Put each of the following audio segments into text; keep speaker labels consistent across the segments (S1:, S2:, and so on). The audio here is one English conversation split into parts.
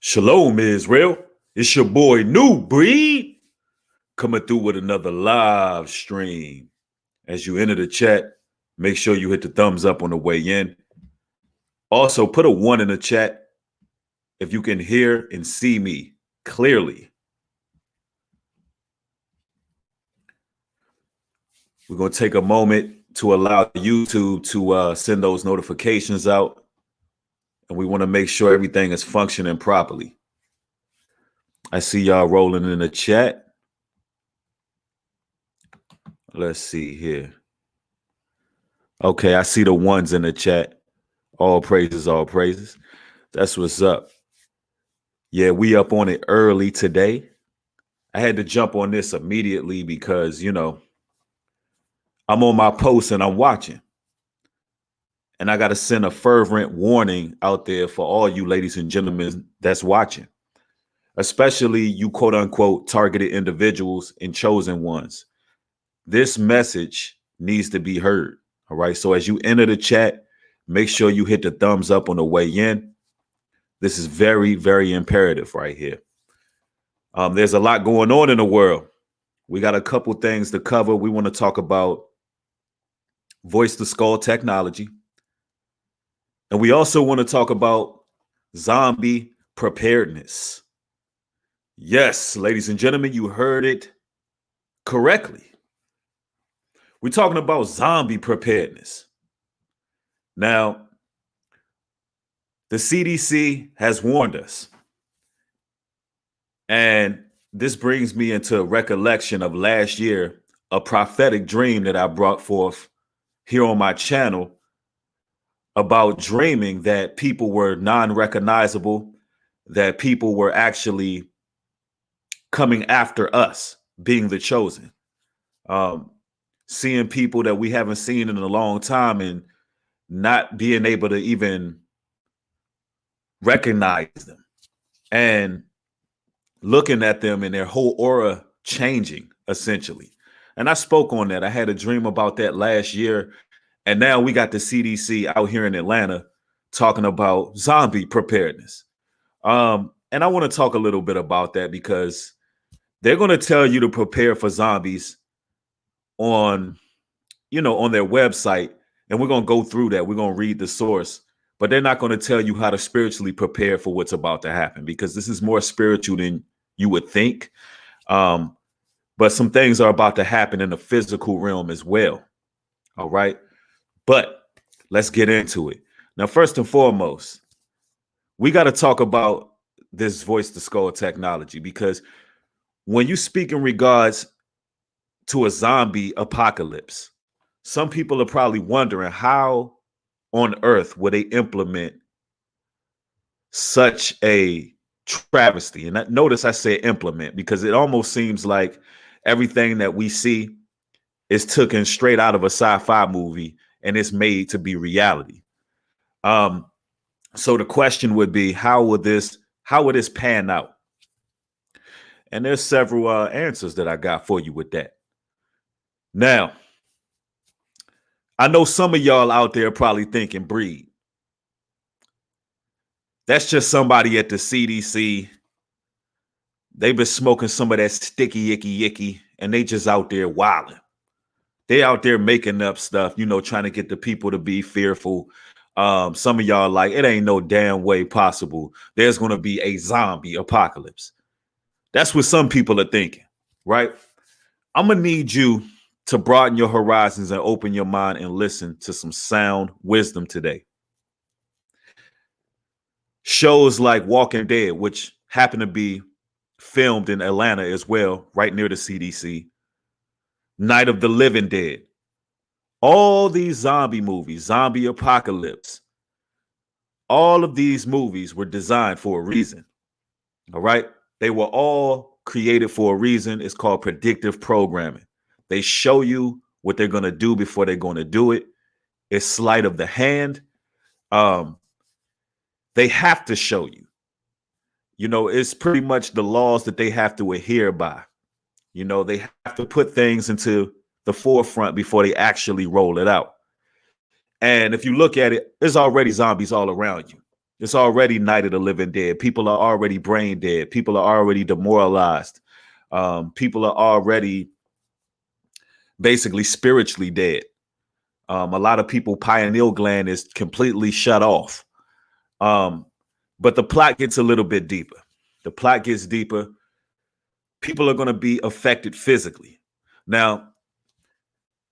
S1: Shalom, Israel. It's your boy New Breed coming through with another live stream. As you enter the chat, make sure you hit the thumbs up on the way in. Also, put a 1 in the chat if you can hear and see me clearly. We're going to take a moment to allow YouTube to send those notifications out. And we want to make sure everything is functioning properly. I see y'all rolling in the chat. Let's see here. Okay, I see the 1s in the chat. All praises, all praises. That's what's up. Yeah, we up on it early today. I had to jump on this immediately because, I'm on my post and I'm watching. And I got to send a fervent warning out there for all you ladies and gentlemen that's watching, especially you quote unquote targeted individuals and chosen ones. This message needs to be heard. All right. So as you enter the chat, make sure you hit the thumbs up on the way in. This is very, very imperative right here. There's a lot going on in the world. We got a couple things to cover. We want to talk about voice to skull technology. And we also want to talk about zombie preparedness. Yes, ladies and gentlemen, you heard it correctly. We're talking about zombie preparedness. Now, the CDC has warned us. And this brings me into a recollection of last year, a prophetic dream that I brought forth here on my channel about dreaming that people were non-recognizable, that people were actually coming after us, being the chosen. Seeing people that we haven't seen in a long time and not being able to even recognize them, and looking at them and their whole aura changing, essentially. And I spoke on that. I had a dream about that last year. And now we got the CDC out here in Atlanta talking about zombie preparedness. And I want to talk a little bit about that because they're going to tell you to prepare for zombies on their website. And we're going to go through that. We're going to read the source, but they're not going to tell you how to spiritually prepare for what's about to happen, because this is more spiritual than you would think. But some things are about to happen in the physical realm as well. All right. But let's get into it. Now, first and foremost, we got to talk about this voice to skull technology, because when you speak in regards to a zombie apocalypse, some people are probably wondering how on earth would they implement such a travesty. And notice I say implement, because it almost seems like everything that we see is taken straight out of a sci-fi movie and it's made to be reality. So the question would be, how would this pan out? And there's several answers that I got for you with that. Now, I know some of y'all out there probably thinking, Breed, that's just somebody at the CDC. They've been smoking some of that sticky, icky, and they just out there wilding. They out there making up stuff, trying to get the people to be fearful. Some of y'all like, it ain't no damn way possible there's going to be a zombie apocalypse. That's what some people are thinking, right? I'm going to need you to broaden your horizons and open your mind and listen to some sound wisdom today. Shows like Walking Dead, which happen to be filmed in Atlanta as well, right near the CDC. Night of the Living Dead. All these zombie movies, zombie apocalypse, all of these movies were designed for a reason. All right. They were all created for a reason. It's called predictive programming. They show you what they're going to do before they're going to do it. It's sleight of the hand. They have to show you. It's pretty much the laws that they have to adhere by. They have to put things into the forefront before they actually roll it out. And if you look at it, there's already zombies all around you. It's already Night of the Living Dead. People are already brain dead. People are already demoralized. People are already basically spiritually dead. A lot of people, pineal gland is completely shut off. But the plot gets a little bit deeper. The plot gets deeper. People are going to be affected physically. Now,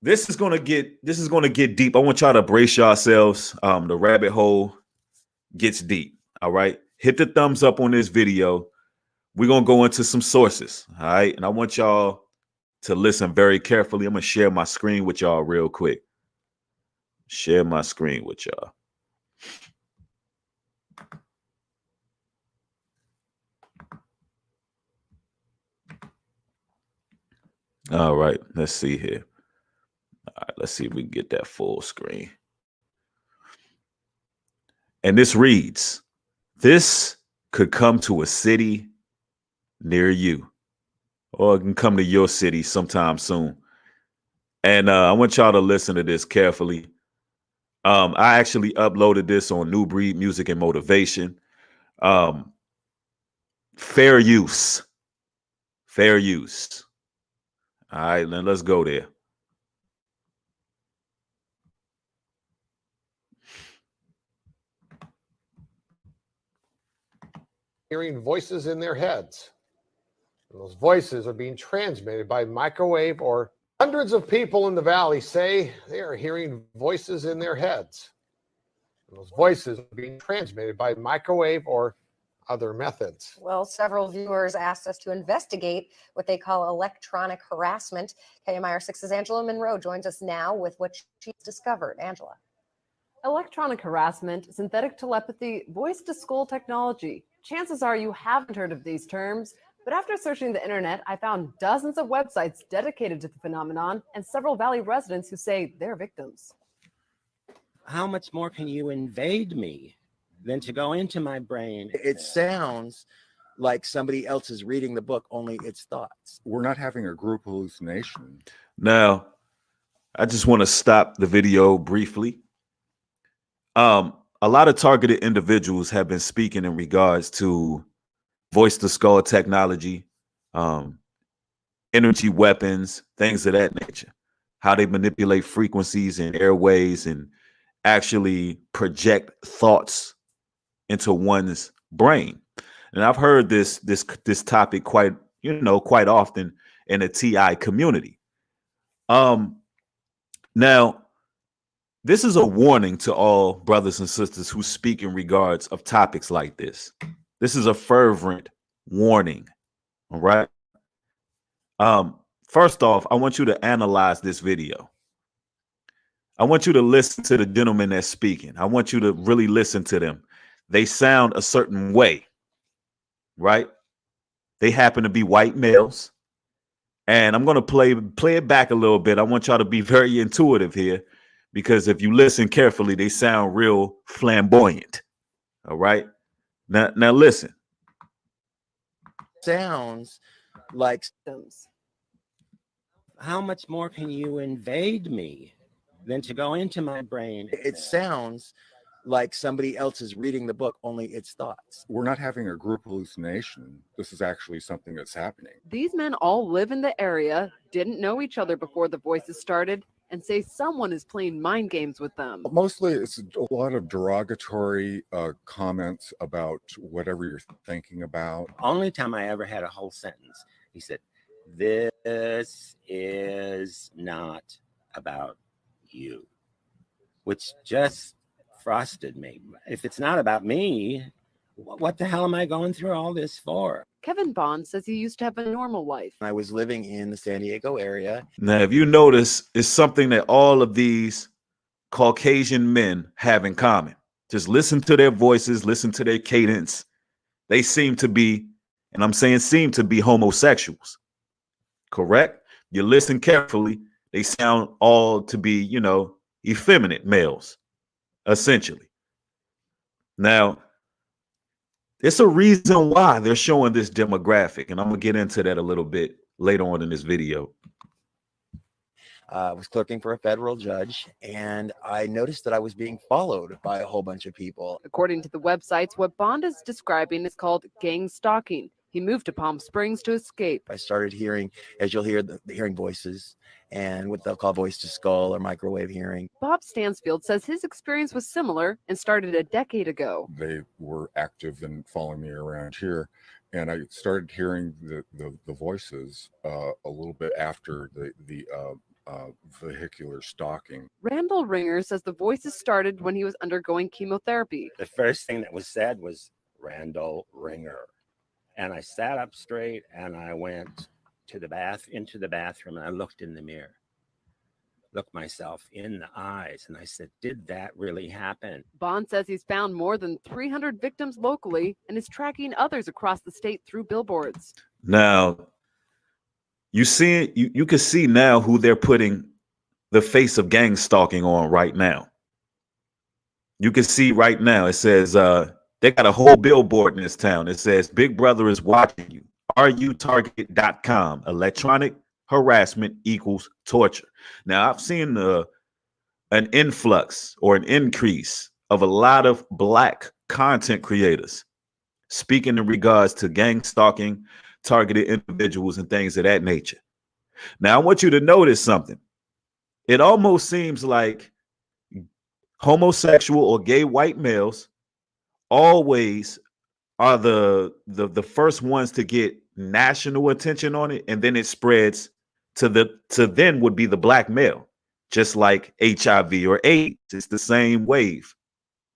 S1: this is going to get deep. I want y'all to brace yourselves. The rabbit hole gets deep. All right. Hit the thumbs up on this video. We're going to go into some sources. All right. And I want y'all to listen very carefully. I'm going to share my screen with y'all real quick. Share my screen with y'all. All right. Let's see here. All right. Let's see if we can get that full screen. And this reads, this could come to a city near you, or it can come to your city sometime soon. And I want y'all to listen to this carefully. I actually uploaded this on New Breed Music and Motivation. Fair use. Fair use. All right, then let's go there.
S2: Hearing voices in their heads. And those voices are being transmitted by microwave, or hundreds of people in the valley say they are hearing voices in their heads. And those voices are being transmitted by microwave or other methods.
S3: Well, several viewers asked us to investigate what they call electronic harassment. KMIR 6's Angela Monroe joins us now with what she's discovered. Angela.
S4: Electronic harassment, synthetic telepathy, voice-to-skull technology. Chances are you haven't heard of these terms, but after searching the internet, I found dozens of websites dedicated to the phenomenon and several Valley residents who say they're victims.
S5: How much more can you invade me than to go into my brain? It sounds like somebody else is reading the book, only it's thoughts.
S6: We're not having a group hallucination.
S1: Now, I just want to stop the video briefly. A lot of targeted individuals have been speaking in regards to voice to skull technology, energy weapons, things of that nature, how they manipulate frequencies and airways and actually project thoughts into one's brain. And I've heard this topic quite often in the TI community. Now, this is a warning to all brothers and sisters who speak in regards of topics like this. This is a fervent warning. All right. First off, I want you to analyze this video. I want you to listen to the gentleman that's speaking. I want you to really listen to them. They sound a certain way, right? They happen to be white males. And I'm going to play it back a little bit. I want y'all to be very intuitive here, because if you listen carefully, they sound real flamboyant. All right. Now listen.
S5: Sounds like how much more can you invade me than to go into my brain? It sounds like somebody else is reading the book, only it's thoughts.
S6: We're not having a group hallucination. This is actually something that's happening.
S4: These men all live in the area, didn't know each other before the voices started, and say someone is playing mind games with them.
S6: Mostly it's a lot of derogatory comments about whatever you're thinking about.
S5: Only time I ever had a whole sentence, he said, "This is not about you," which just frosted me. If it's not about me, what the hell am I going through all this for?
S4: Kevin Bond says he used to have a normal life.
S5: I was living in the San Diego area.
S1: Now, if you notice, it's something that all of these Caucasian men have in common. Just listen to their voices, listen to their cadence. They seem to be, and I'm saying seem to be, homosexuals. Correct? You listen carefully, they sound all to be, effeminate males, essentially. Now, it's a reason why they're showing this demographic, and I'm going to get into that a little bit later on in this video.
S7: was clerking for a federal judge, and I noticed that I was being followed by a whole bunch of people.
S4: According to the websites, what Bond is describing is called gang stalking. He moved to Palm Springs to escape.
S7: I started hearing, as you'll hear, hearing voices and what they'll call voice to skull or microwave hearing.
S4: Bob Stansfield says his experience was similar and started a decade ago.
S6: They were active and following me around here, and I started hearing the voices a little bit after the vehicular stalking.
S4: Randall Ringer says the voices started when he was undergoing chemotherapy.
S5: The first thing that was said was Randall Ringer. And I sat up straight and I went to into the bathroom, and I looked in the mirror, looked myself in the eyes, and I said, did that really happen?
S4: Bond says he's found more than 300 victims locally and is tracking others across the state through billboards.
S1: Now, you see, you can see now who they're putting the face of gang stalking on right now. You can see right now, it says, they got a whole billboard in this town. It says, Big Brother is watching you. RUtarget.com. Electronic harassment equals torture. Now, I've seen an influx or an increase of a lot of Black content creators speaking in regards to gang stalking, targeted individuals, and things of that nature. Now, I want you to notice something. It almost seems like homosexual or gay white males always are the first ones to get national attention on it, and then it spreads to then would be the Black male, just like HIV or AIDS. It's the same wave.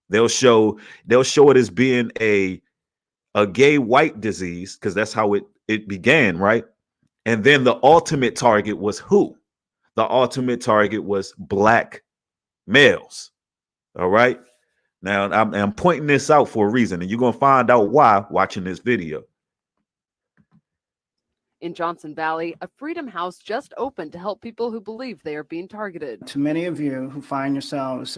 S1: They'll show it as being a gay white disease because that's how it began, right? And then the ultimate target was who? The ultimate target was Black males. All right. Now, I'm pointing this out for a reason, and you're going to find out why watching this video.
S4: In Johnson Valley, a Freedom House just opened to help people who believe they are being targeted.
S8: To many of you who find yourselves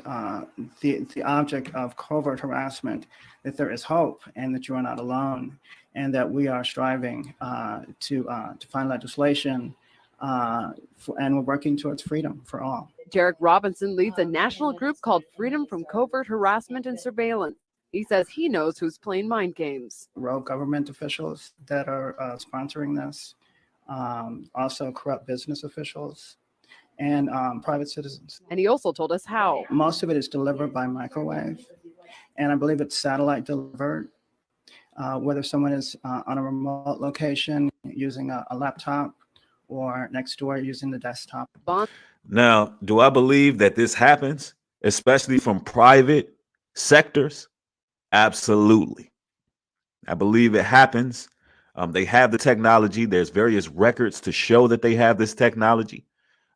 S8: the object of covert harassment, that there is hope and that you are not alone, and that we are striving to find legislation and we're working towards freedom for all.
S4: Derek Robinson leads a national group called Freedom from Covert Harassment and Surveillance. He says he knows who's playing mind games.
S8: Rogue government officials that are sponsoring this, also corrupt business officials, and private citizens.
S4: And he also told us how.
S8: Most of it is delivered by microwave, and I believe it's satellite delivered, whether someone is on a remote location using a laptop or next door using the desktop.
S1: Now, do I believe that this happens, especially from private sectors? Absolutely. I believe it happens. They have the technology. There's various records to show that they have this technology.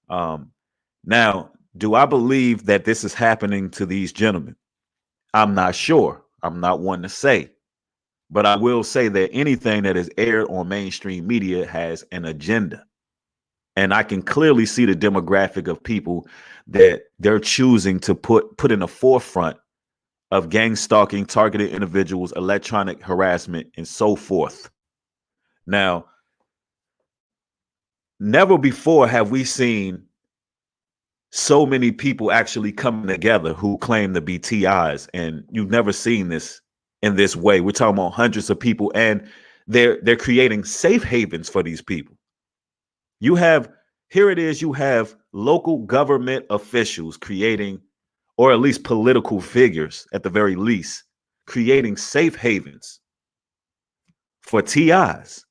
S1: Now, do I believe that this is happening to these gentlemen? I'm not sure. I'm not one to say. But I will say that anything that is aired on mainstream media has an agenda. And I can clearly see the demographic of people that they're choosing to put in the forefront of gang stalking, targeted individuals, electronic harassment, and so forth. Now, never before have we seen so many people actually coming together who claim to be TIs, and you've never seen this in this way. We're talking about hundreds of people, and they're creating safe havens for these people. You have local government officials creating, or at least political figures at the very least, creating safe havens for TIs.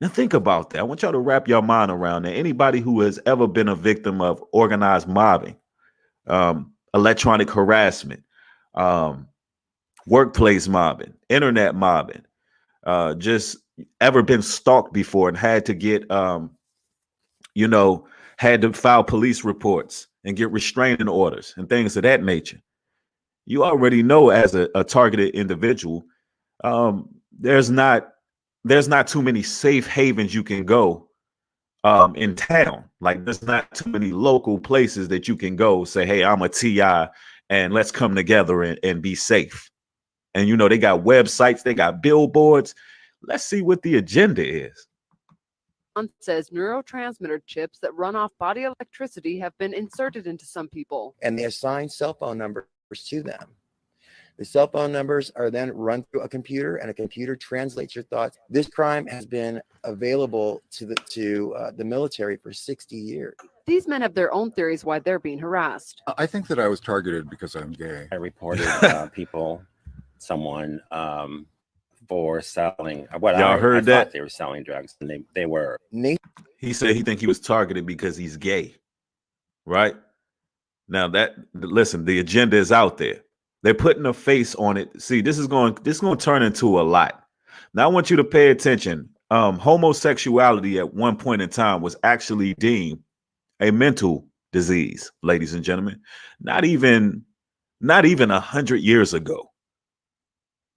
S1: Now think about that. I want y'all to wrap your mind around that. Anybody who has ever been a victim of organized mobbing, electronic harassment, workplace mobbing, internet mobbing, just ever been stalked before and had to get, had to file police reports and get restraining orders and things of that nature. You already know, as a targeted individual, there's not too many safe havens you can go in town. Like, there's not too many local places that you can go say, hey, I'm a TI and let's come together and be safe. And, they got websites, they got billboards. Let's see what the agenda is.
S4: says neurotransmitter chips that run off body electricity have been inserted into some people.
S7: And they assign cell phone numbers to them. The cell phone numbers are then run through a computer, and a computer translates your thoughts. This crime has been available to the military for 60 years.
S4: These men have their own theories why they're being harassed.
S6: I think that I was targeted because I'm gay.
S5: I reported someone for selling what
S1: Y'all heard
S5: I
S1: that?
S5: thought they were selling drugs, and they were.
S1: He said he think he was targeted because he's gay. Right? Now listen, the agenda is out there. They're putting a face on it. See, this is going to turn into a lot. Now I want you to pay attention. Homosexuality at one point in time was actually deemed a mental disease, ladies and gentlemen. Not even 100 years ago.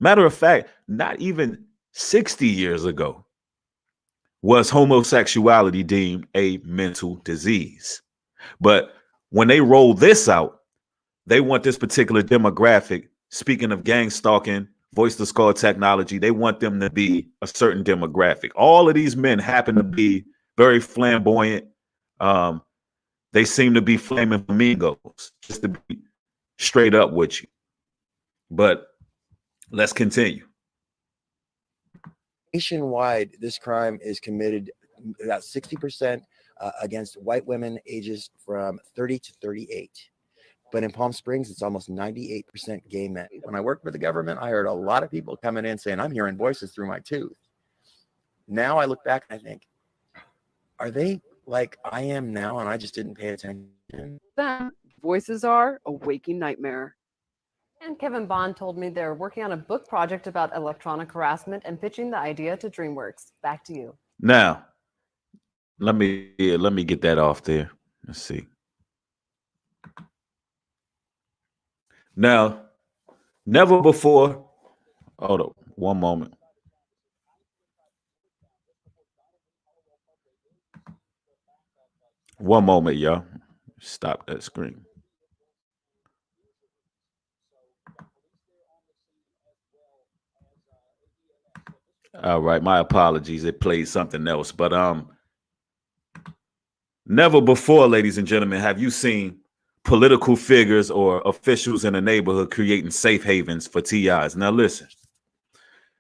S1: Matter of fact, not even 60 years ago was homosexuality deemed a mental disease. But when they roll this out, they want this particular demographic, speaking of gang stalking, voice to skull technology, they want them to be a certain demographic. All of these men happen to be very flamboyant. They seem to be flaming flamingos, just to be straight up with you. But let's continue.
S7: Nationwide, this crime is committed about 60% against white women ages from 30 to 38. But in Palm Springs, it's almost 98% gay men. When I worked for the government, I heard a lot of people coming in saying, I'm hearing voices through my tooth. Now I look back and I think, are they like I am now and I just didn't pay attention?
S4: Then, voices are a waking nightmare. And Kevin Bond told me they're working on a book project about electronic harassment and pitching the idea to DreamWorks. Back to you.
S1: Now, let me get that off there. Let's see. Now, never before. Hold up, one moment. One moment, y'all. Stop that screen. All right, my apologies. It played something else, but never before, ladies and gentlemen, have you seen political figures or officials in a neighborhood creating safe havens for TIs. Now, listen,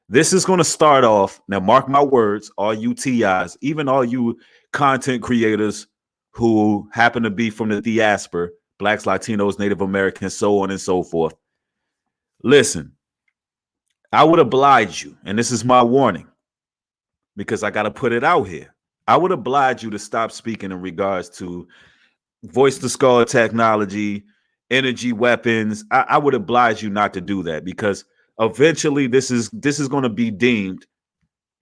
S1: this is going to start off. Now, mark my words, all you TIs, even all you content creators who happen to be from the diaspora, Blacks, Latinos, Native Americans, so on and so forth. Listen, I would oblige you, and this is my warning, because I got to put it out here. I would oblige you to stop speaking in regards to voice to skull technology, energy weapons. I would oblige you not to do that, because eventually this is going to be deemed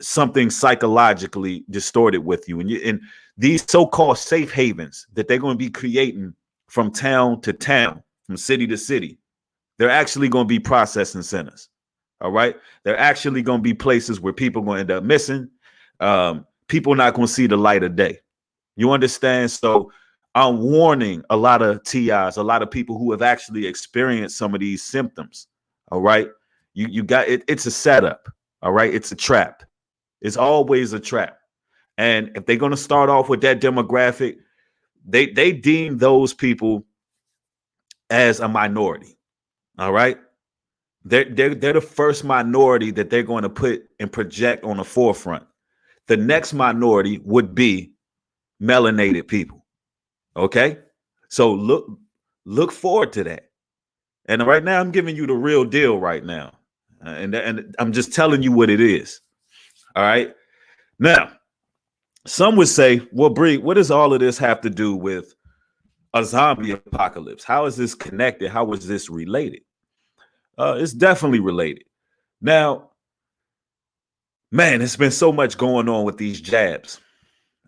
S1: something psychologically distorted with you. And these so-called safe havens that they're going to be creating from town to town, from city to city, they're actually going to be processing centers. All right. They're actually going to be places where people are going to end up missing. People not going to see the light of day. You understand? So I'm warning a lot of TIs, a lot of people who have actually experienced some of these symptoms. All right. You got it. It's a setup. All right. It's a trap. It's always a trap. And if they're going to start off with that demographic, they deem those people as a minority. All right. They're the first minority that they're going to put and project on the forefront. The next minority would be melanated people. Okay. So look forward to that. And right now I'm giving you the real deal right now. And I'm just telling you what it is. All right. Now, some would say, well, Bree, what does all of this have to do with a zombie apocalypse? How is this connected? How is this related? It's definitely related. Now, man, it's been so much going on with these jabs.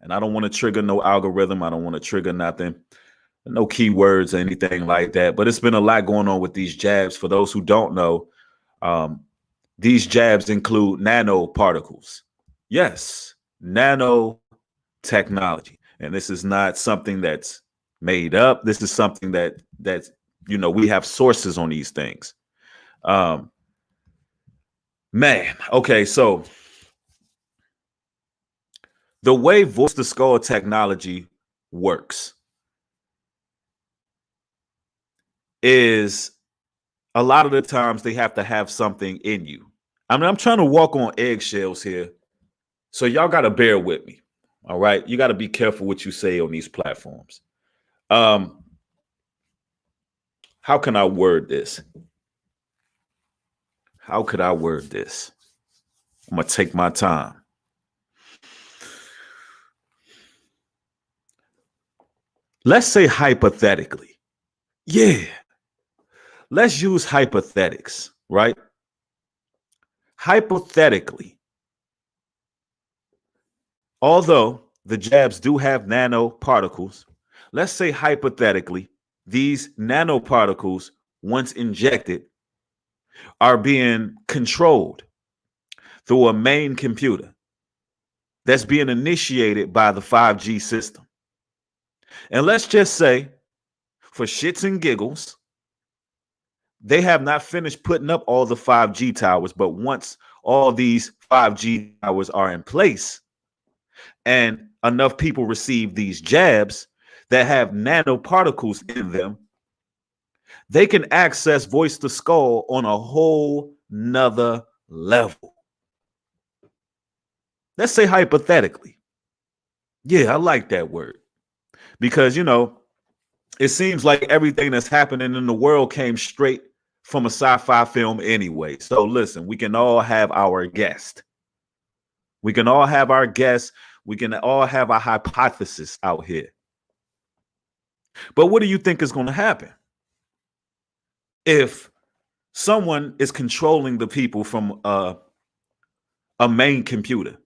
S1: And I don't want to trigger no algorithm. I don't want to trigger nothing, no keywords or anything like that. But it's been a lot going on with these jabs. For those who don't know, these jabs include nanoparticles. Yes, nanotechnology. And this is not something that's made up. This is something that's we have sources on these things. Man, okay, so The way voice to skull technology works is a lot of the times they have to have something in you. I mean, I'm trying to walk on eggshells here, so y'all got to bear with me. All right, you got to be careful what you say on these platforms. How can I word this? How could I word this? I'm gonna take my time. Let's say hypothetically. Yeah. Let's use hypothetics, right? Hypothetically, although the jabs do have nanoparticles, let's say hypothetically, these nanoparticles, once injected, are being controlled through a main computer that's being initiated by the 5G system. And let's just say, for shits and giggles, they have not finished putting up all the 5G towers, but once all these 5G towers are in place and enough people receive these jabs that have nanoparticles in them, they can access voice to skull on a whole nother level. Let's say hypothetically. Yeah, I like that word because, you know, it seems like everything that's happening in the world came straight from a sci-fi film anyway. So listen, we can all have our guest. We can all have our guests. We can all have our hypothesis out here. But what do you think is going to happen if someone is controlling the people from a main computer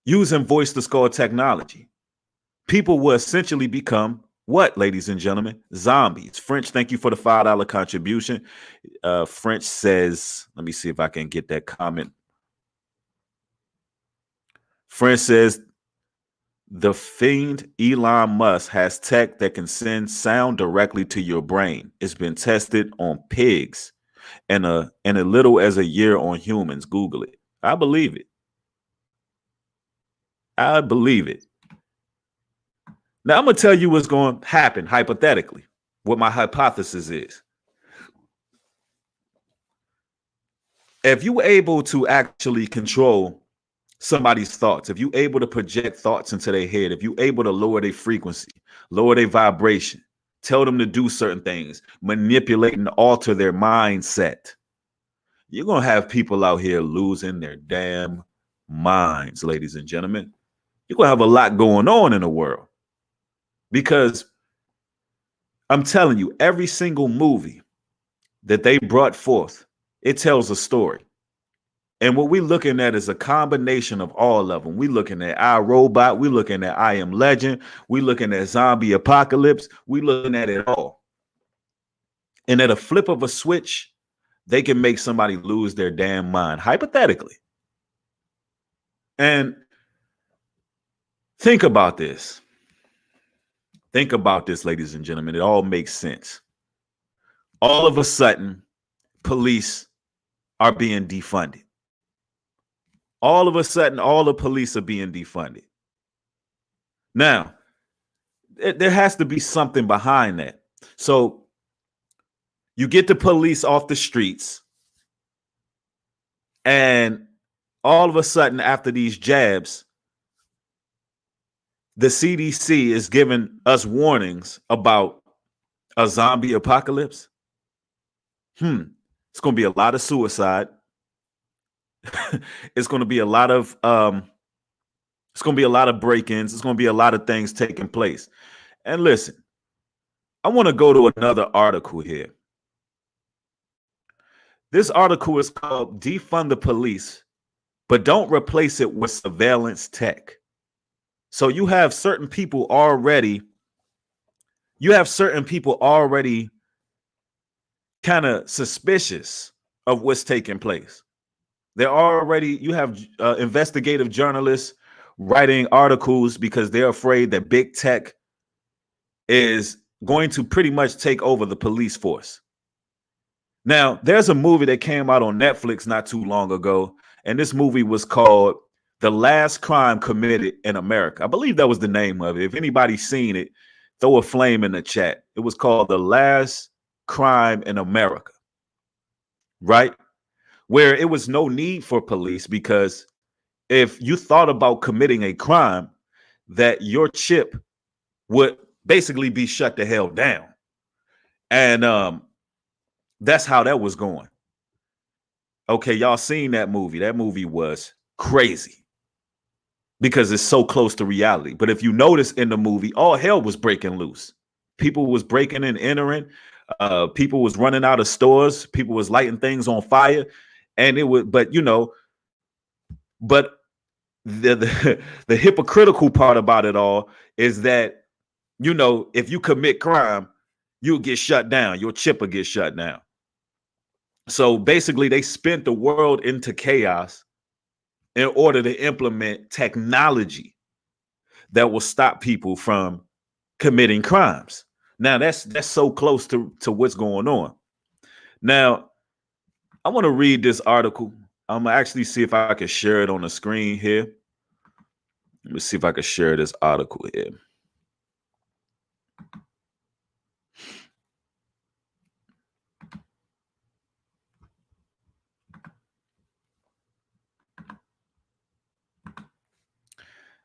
S1: using voice to skull technology? People will essentially become what, ladies and gentlemen? Zombies. French, thank you for the $5 contribution. French says, let me see if I can get that comment. French says, the fiend Elon Musk has tech that can send sound directly to your brain. It's been tested on pigs and a little as a year on humans. Google it. I believe it. I believe it. Now, I'm going to tell you what's going to happen hypothetically, what my hypothesis is. If you're able to actually control somebody's thoughts, if you're able to project thoughts into their head, if you're able to lower their frequency, lower their vibration, tell them to do certain things, manipulate and alter their mindset, you're going to have people out here losing their damn minds, ladies and gentlemen. You're going to have a lot going on in the world. Because I'm telling you, every single movie that they brought forth, it tells a story. And what we're looking at is a combination of all of them. We're looking at I, Robot. We're looking at I Am Legend. We're looking at Zombie Apocalypse. We're looking at it all. And at a flip of a switch, they can make somebody lose their damn mind, hypothetically. And think about this. Think about this, ladies and gentlemen. It all makes sense. All of a sudden, police are being defunded. All of a sudden, all the police are being defunded. Now, there has to be something behind that. So you get the police off the streets, and all of a sudden, after these jabs, the CDC is giving us warnings about a zombie apocalypse. It's going to be a lot of suicide. It's going to be a lot of break-ins. It's going to be a lot of things taking place. And listen, I want to go to another article here. This article is called Defund the Police, but don't replace it with surveillance tech. So you have certain people already kind of suspicious of what's taking place. You have investigative journalists writing articles because they're afraid that big tech is going to pretty much take over the police force. Now, there's a movie that came out on Netflix not too long ago, and this movie was called The Last Crime Committed in America. I believe that was the name of it. If anybody's seen it, throw a flame in the chat. It was called The Last Crime in America, right? Where it was no need for police, because if you thought about committing a crime, that your chip would basically be shut the hell down. And that's how that was going. Okay, y'all seen that movie. That movie was crazy because it's so close to reality. But if you notice in the movie, all hell was breaking loose. People was breaking and entering. People was running out of stores. People was lighting things on fire. And it was, but you know, but the hypocritical part about it all is that, you know, if you commit crime, you'll get shut down. Your chip will get shut down. So basically, they spent the world into chaos in order to implement technology that will stop people from committing crimes. Now, that's so close to what's going on. Now, I want to read this article. I'm gonna actually see if I can share it on the screen here. Let me see if I can share this article here.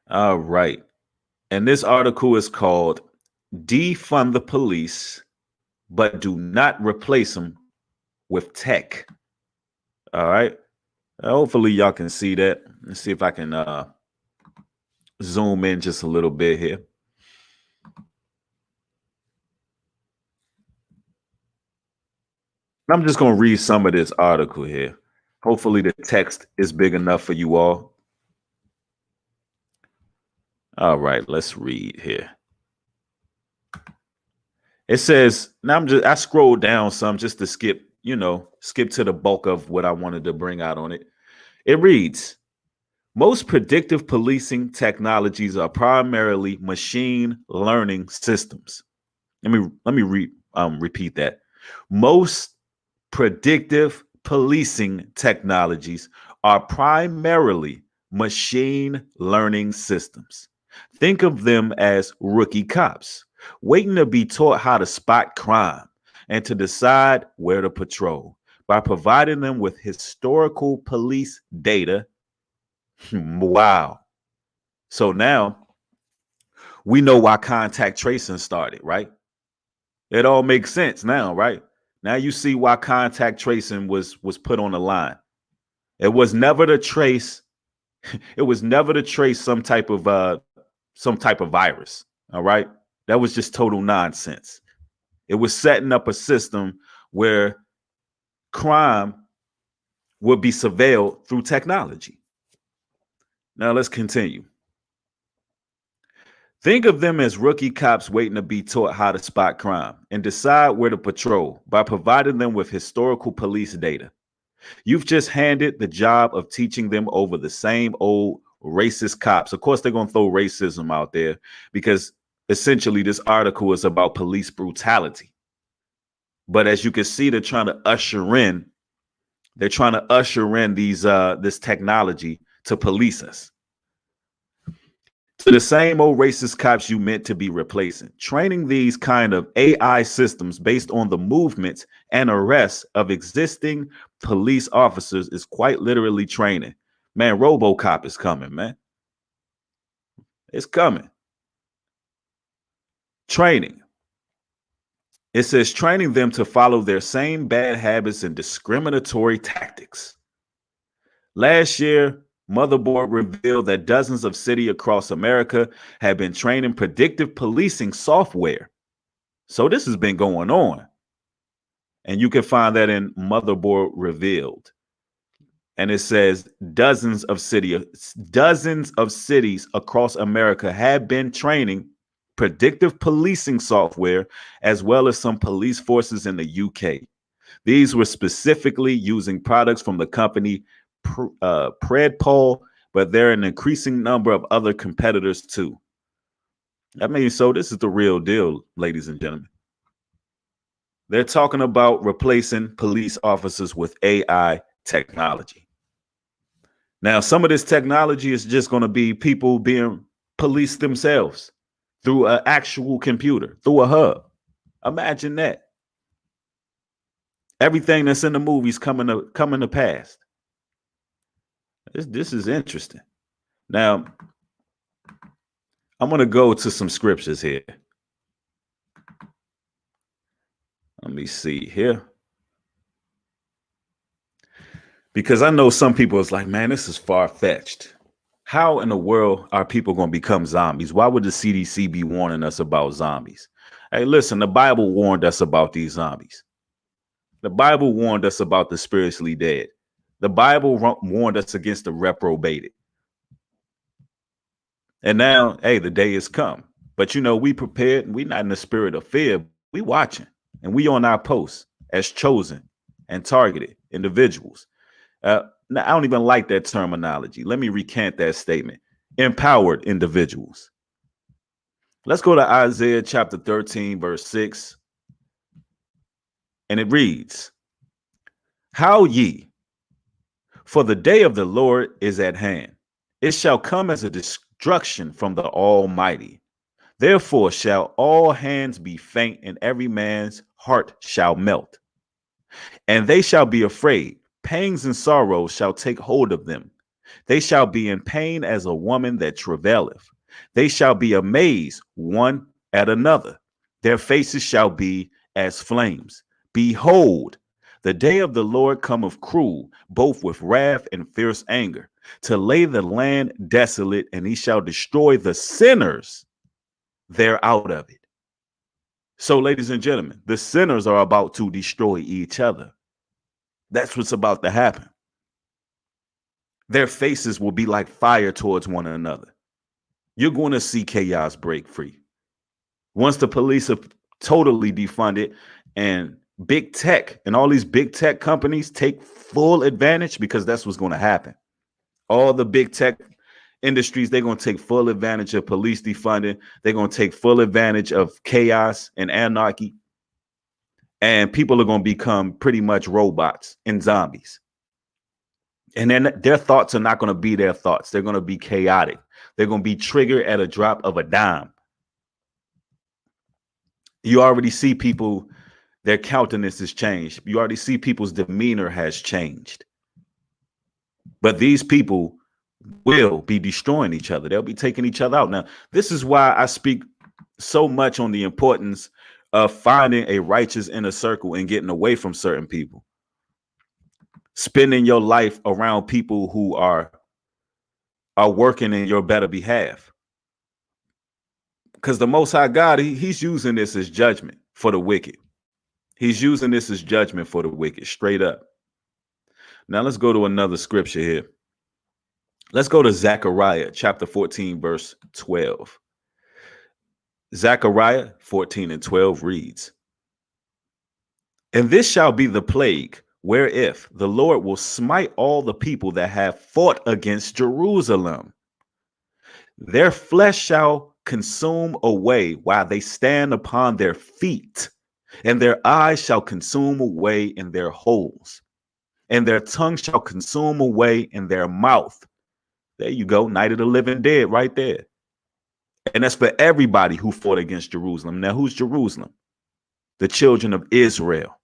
S1: All right. And this article is called Defund the Police, but Do Not Replace Them with Tech. All right. Hopefully y'all can see that. Let's see if I can zoom in just a little bit here. I'm just going to read some of this article here. Hopefully the text is big enough for you all. All right, let's read here. It says, now I scrolled down some just to skip to the bulk of what I wanted to bring out on it. It reads, most predictive policing technologies are primarily machine learning systems. Let me repeat that. Most predictive policing technologies are primarily machine learning systems. Think of them as rookie cops, waiting to be taught how to spot crime and to decide where to patrol. By providing them with historical police data. Wow. So now we know why contact tracing started, right? It all makes sense now, right? Now you see why contact tracing was put on the line. It was never to trace. It was never to trace some type of virus. All right. That was just total nonsense. It was setting up a system where crime would be surveilled through technology. Now let's continue. Think of them as rookie cops waiting to be taught how to spot crime and decide where to patrol by providing them with historical police data. You've just handed the job of teaching them over the same old racist cops. Of course, they're going to throw racism out there because essentially this article is about police brutality. But as you can see, they're trying to usher in these this technology to police us. To the same old racist cops you meant to be replacing. Training these kind of AI systems based on the movements and arrests of existing police officers is quite literally training. Man, RoboCop is coming, man. It's coming. Training. It says training them to follow their same bad habits and discriminatory tactics. Last year, Motherboard revealed that dozens of cities across America have been training predictive policing software. So this has been going on. And you can find that in Motherboard Revealed. And it says dozens of cities across America have been training predictive policing software, as well as some police forces in the UK. These were specifically using products from the company Predpol, but there are an increasing number of other competitors too. I mean, so this is the real deal, ladies and gentlemen. They're talking about replacing police officers with AI technology. Now, some of this technology is just going to be people being policed themselves through an actual computer, through a hub. Imagine that. Everything that's in the movies coming to pass. This is interesting. Now, I'm going to go to some scriptures here. Let me see here. Because I know some people is like, man, this is far-fetched. How in the world are people going to become zombies? Why would the CDC be warning us about zombies? Hey, listen, the Bible warned us about these zombies. The Bible warned us about the spiritually dead. The Bible warned us against the reprobated. And now, hey, the day has come. But, you know, we prepared. We're not in the spirit of fear. We watching. And we on our posts as chosen and targeted individuals. Now, I don't even like that terminology. Let me recant that statement. Empowered individuals. Let's go to Isaiah chapter 13, verse 6. And it reads, "How ye, for the day of the Lord is at hand. It shall come as a destruction from the Almighty. Therefore shall all hands be faint, and every man's heart shall melt. And they shall be afraid. Pangs and sorrows shall take hold of them. They shall be in pain as a woman that travaileth. They shall be amazed one at another. Their faces shall be as flames. Behold, the day of the Lord cometh cruel, both with wrath and fierce anger, to lay the land desolate, and he shall destroy the sinners there out of it." So, ladies and gentlemen, the sinners are about to destroy each other. That's what's about to happen. Their faces will be like fire towards one another. You're going to see chaos break free. Once the police are totally defunded and big tech and all these big tech companies take full advantage, because that's what's going to happen. All the big tech industries, they're going to take full advantage of police defunding. They're going to take full advantage of chaos and anarchy. And people are going to become pretty much robots and zombies. And then their thoughts are not going to be their thoughts. They're going to be chaotic. They're going to be triggered at a drop of a dime. You already see people, their countenance has changed. You already see people's demeanor has changed. But these people will be destroying each other. They'll be taking each other out. Now, this is why I speak so much on the importance of finding a righteous inner circle and getting away from certain people. Spending your life around people who are working in your better behalf. Because the Most High God, he's using this as judgment for the wicked. He's using this as judgment for the wicked, straight up. Now let's go to another scripture here. Let's go to Zechariah chapter 14, verse 12. Zechariah 14 and 12 reads, "And this shall be the plague, wherewith the Lord will smite all the people that have fought against Jerusalem. Their flesh shall consume away while they stand upon their feet, and their eyes shall consume away in their holes, and their tongue shall consume away in their mouth." There you go. Night of the living dead right there. And that's for everybody who fought against Jerusalem. Now, who's Jerusalem? The children of Israel.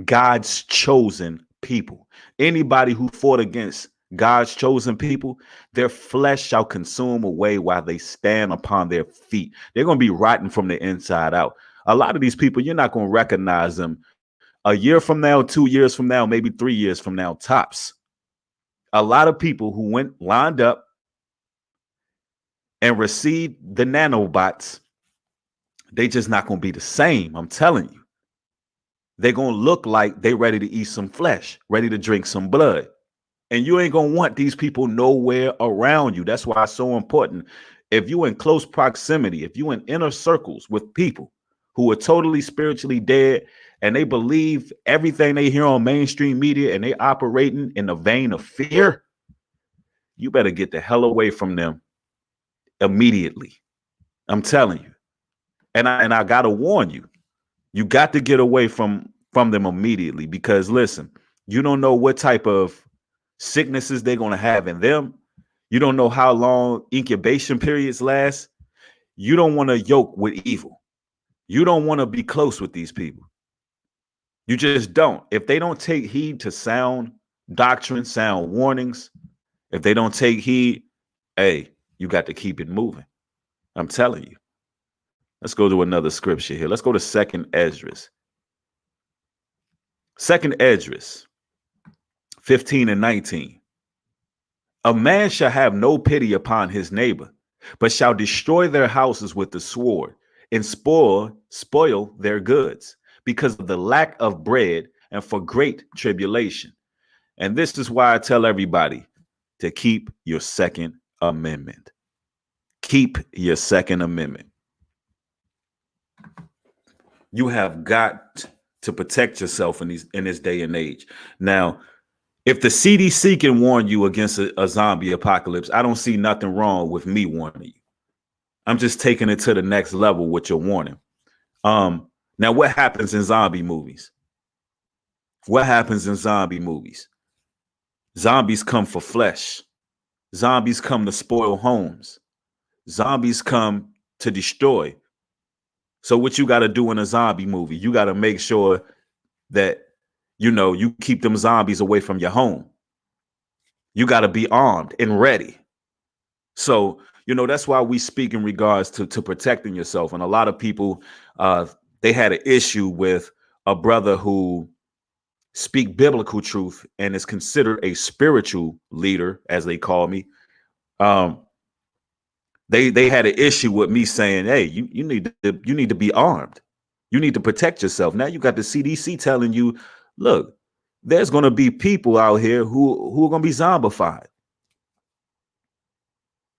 S1: God's chosen people. Anybody who fought against God's chosen people, their flesh shall consume away while they stand upon their feet. They're going to be rotten from the inside out. A lot of these people, you're not going to recognize them a year from now, 2 years from now, maybe 3 years from now, tops. A lot of people who went lined up and received the nanobots, they just not going to be the same. I'm telling you. They're going to look like they ready to eat some flesh, ready to drink some blood. And you ain't going to want these people nowhere around you. That's why it's so important. If you're in close proximity, if you're in inner circles with people who are totally spiritually dead and they believe everything they hear on mainstream media and they operating in the vein of fear, you better get the hell away from them immediately. I'm telling you. And I got to warn you. You got to get away from them immediately, because listen, you don't know what type of sicknesses they're going to have in them. You don't know how long incubation periods last. You don't want to yoke with evil. You don't want to be close with these people. You just don't. If they don't take heed to sound doctrine, sound warnings, if they don't take heed, hey, you got to keep it moving. I'm telling you. Let's go to another scripture here. Let's go to 2nd Esdras. 2nd Esdras 15 and 19. A man shall have no pity upon his neighbor, but shall destroy their houses with the sword and spoil their goods because of the lack of bread and for great tribulation. And this is why I tell everybody to keep your Second Amendment. Keep your Second Amendment. You have got to protect yourself in this day and age. Now, if the CDC can warn you against a zombie apocalypse, I don't see nothing wrong with me warning you. I'm just taking it to the next level with your warning. Now, what happens in zombie movies? What happens in zombie movies? Zombies come for flesh. Zombies come to spoil homes. Zombies come to destroy. So what you got to do in a zombie movie, you got to make sure that, you keep them zombies away from your home. You got to be armed and ready. So, that's why we speak in regards to protecting yourself. And a lot of people, they had an issue with a brother who speak biblical truth and is considered a spiritual leader, as they call me. They had an issue with me saying, hey, you need to be armed. You need to protect yourself. Now you got the CDC telling you, look, there's going to be people out here who are going to be zombified.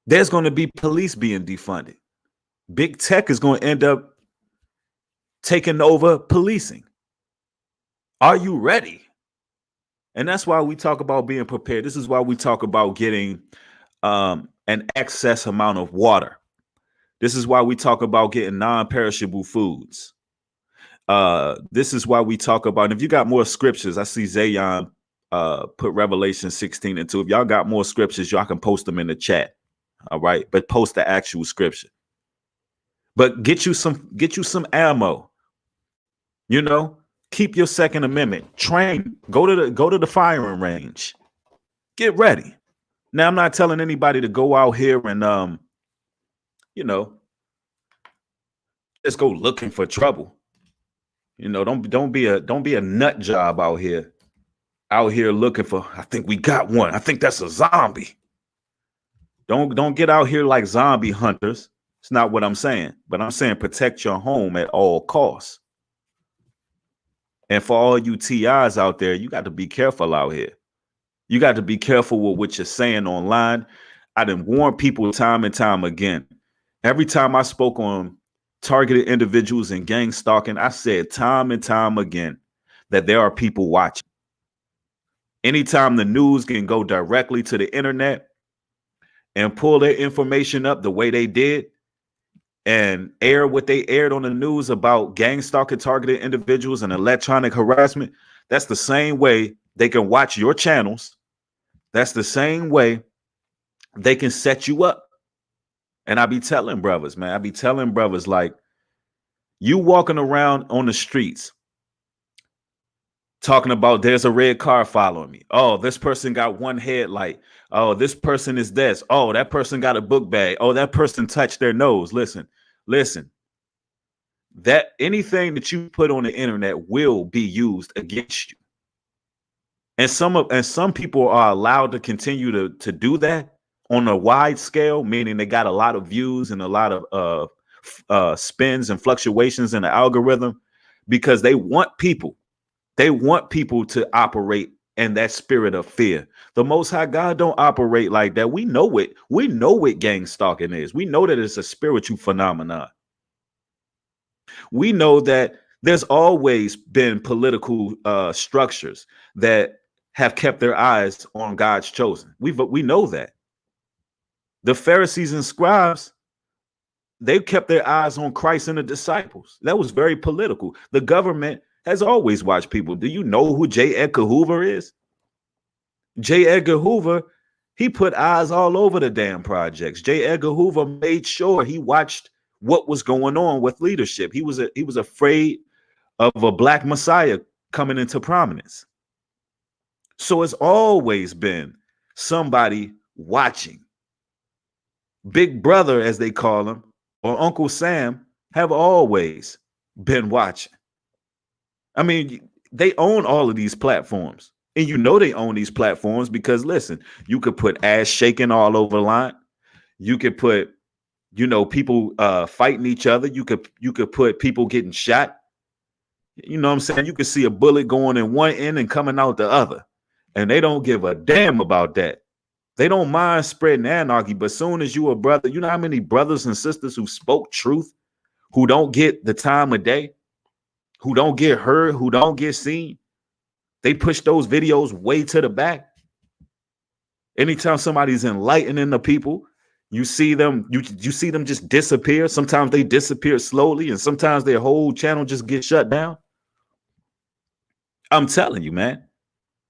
S1: There's going to be police being defunded. Big tech is going to end up taking over policing. Are you ready? And that's why we talk about being prepared. This is why we talk about getting an excess amount of water. This is why we talk about getting non-perishable foods. This is why we talk about, and if you got more scriptures, I see Zayon put Revelation 16 and 2. If y'all got more scriptures, y'all can post them in the chat. All right. But post the actual scripture. But get you some ammo. Keep your Second Amendment. Train. Go to the firing range. Get ready. Now, I'm not telling anybody to go out here and just go looking for trouble. Don't be a nut job out here looking for, I think we got one. I think that's a zombie. Don't get out here like zombie hunters. It's not what I'm saying, but I'm saying protect your home at all costs. And for all you TIs out there, you got to be careful out here. You got to be careful with what you're saying online. I done warn people time and time again. Every time I spoke on targeted individuals and gang stalking, I said time and time again that there are people watching. Anytime the news can go directly to the internet and pull their information up the way they did and air what they aired on the news about gang stalking targeted individuals and electronic harassment, that's the same way they can watch your channels. That's the same way they can set you up. And I be telling brothers, like, you walking around on the streets talking about there's a red car following me. Oh, this person got one headlight. Oh, this person is this. Oh, that person got a book bag. Oh, that person touched their nose. Listen, that anything that you put on the internet will be used against you. And some people are allowed to continue to do that on a wide scale, meaning they got a lot of views and a lot of spins and fluctuations in the algorithm because they want people to operate in that spirit of fear. The Most High God don't operate like that. We know it. We know what gang stalking is. We know that it's a spiritual phenomenon. We know that there's always been political structures that have kept their eyes on God's chosen. We know that. The Pharisees and scribes, they kept their eyes on Christ and the disciples. That was very political. The government has always watched people. Do you know who J. Edgar Hoover is? J. Edgar Hoover, he put eyes all over the damn projects. J. Edgar Hoover made sure he watched what was going on with leadership. He was afraid of a black messiah coming into prominence. So it's always been somebody watching. Big Brother, as they call him, or Uncle Sam, have always been watching. I mean, they own all of these platforms. And you know they own these platforms because, listen, you could put ass shaking all over the line. You could put, people fighting each other. You could put people getting shot. You know what I'm saying? You could see a bullet going in one end and coming out the other. And they don't give a damn about that. They don't mind spreading anarchy. But soon as you a brother, you know how many brothers and sisters who spoke truth, who don't get the time of day, who don't get heard, who don't get seen? They push those videos way to the back. Anytime somebody's enlightening the people, you see them, you see them just disappear. Sometimes they disappear slowly, and sometimes their whole channel just gets shut down. I'm telling you, man,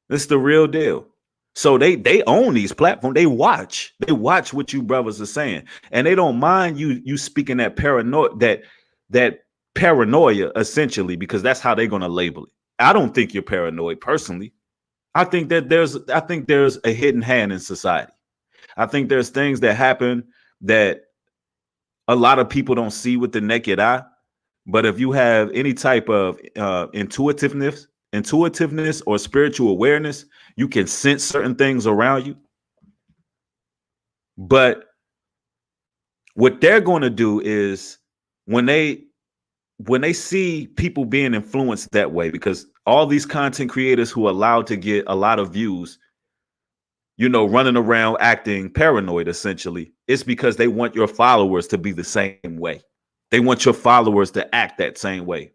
S1: it's the real deal. So they own these platforms. They watch what you brothers are saying, and they don't mind you speaking that paranoia essentially, because that's how they're going to label it. I don't think you're paranoid personally. I think there's a hidden hand in society. I think there's things that happen that a lot of people don't see with the naked eye. But if you have any type of intuitiveness or spiritual awareness, you can sense certain things around you. But what they're going to do is when they see people being influenced that way, because all these content creators who are allowed to get a lot of views, running around acting paranoid, essentially, it's because they want your followers to be the same way. They want your followers to act that same way.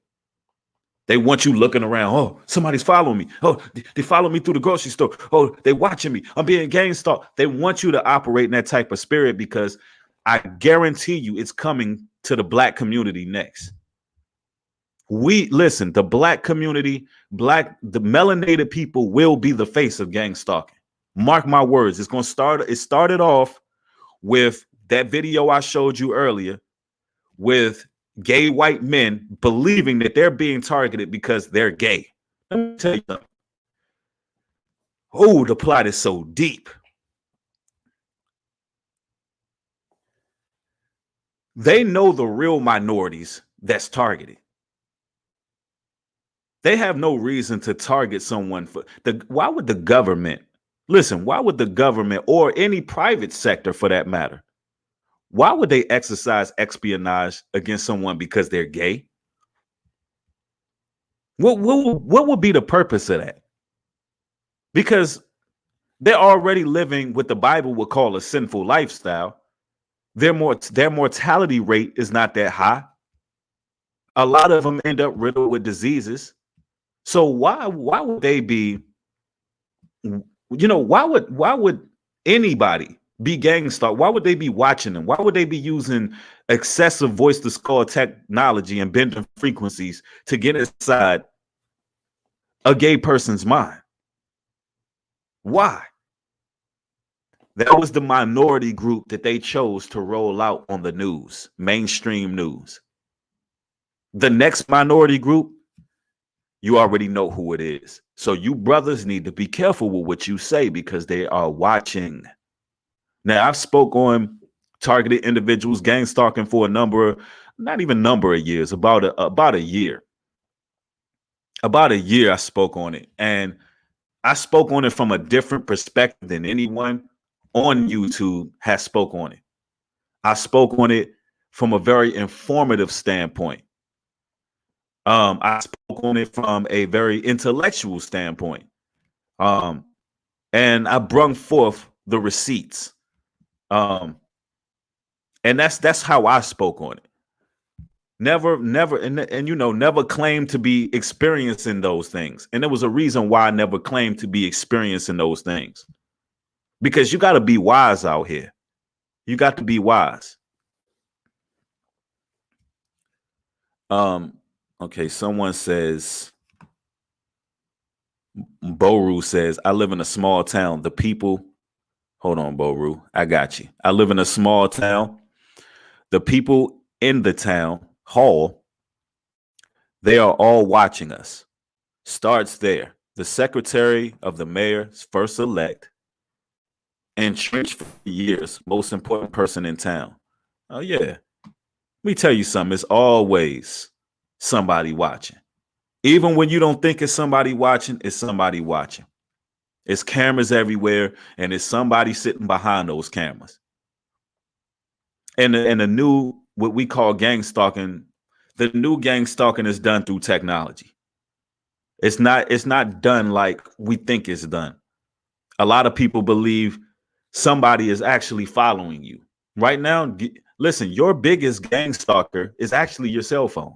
S1: They want you looking around. Oh, somebody's following me. Oh, they follow me through the grocery store. Oh, they watching me. I'm being gang stalked. They want you to operate in that type of spirit, because I guarantee you it's coming to the black community next. The black community, the melanated people will be the face of gang stalking. Mark my words. It started off with that video I showed you earlier with gay white men believing that they're being targeted because they're gay. Let me tell you something. Oh, the plot is so deep. They know the real minorities that's targeted. They have no reason to target someone why would the government, why would the government, or any private sector for that matter, why would they exercise espionage against someone because they're gay? What would be the purpose of that? Because they're already living what the Bible would call a sinful lifestyle. Their mortality rate is not that high. A lot of them end up riddled with diseases. So why would they be, why would anybody be gang stalked? Why would they be watching them? Why would they be using excessive voice to skull technology and bending frequencies to get inside a gay person's mind? Why? That was the minority group that they chose to roll out on the news, mainstream news. The next minority group, you already know who it is. So you brothers need to be careful with what you say, because they are watching. Now, I've spoke on targeted individuals, gang stalking for not even number of years, about a year. About a year I spoke on it. And I spoke on it from a different perspective than anyone on YouTube has spoke on it. I spoke on it from a very informative standpoint. I spoke on it from a very intellectual standpoint. And I brung forth the receipts. And that's how I spoke on it. Never, never claimed to be experiencing those things. And there was a reason why I never claimed to be experiencing those things. Because you got to be wise out here. You got to be wise. Okay, someone says, Boru says, I live in a small town. The people, hold on, Boru, I got you. I live in a small town. The people in the town hall, they are all watching us. Starts there. The secretary of the mayor's first elect, entrenched for years, most important person in town. Oh, yeah. Let me tell you something. It's always somebody watching. Even when you don't think it's somebody watching, it's somebody watching. It's cameras everywhere, and it's somebody sitting behind those cameras. And the new, what we call gang stalking, the new gang stalking is done through technology. It's not done like we think it's done. A lot of people believe somebody is actually following you. Right now, listen, your biggest gang stalker is actually your cell phone.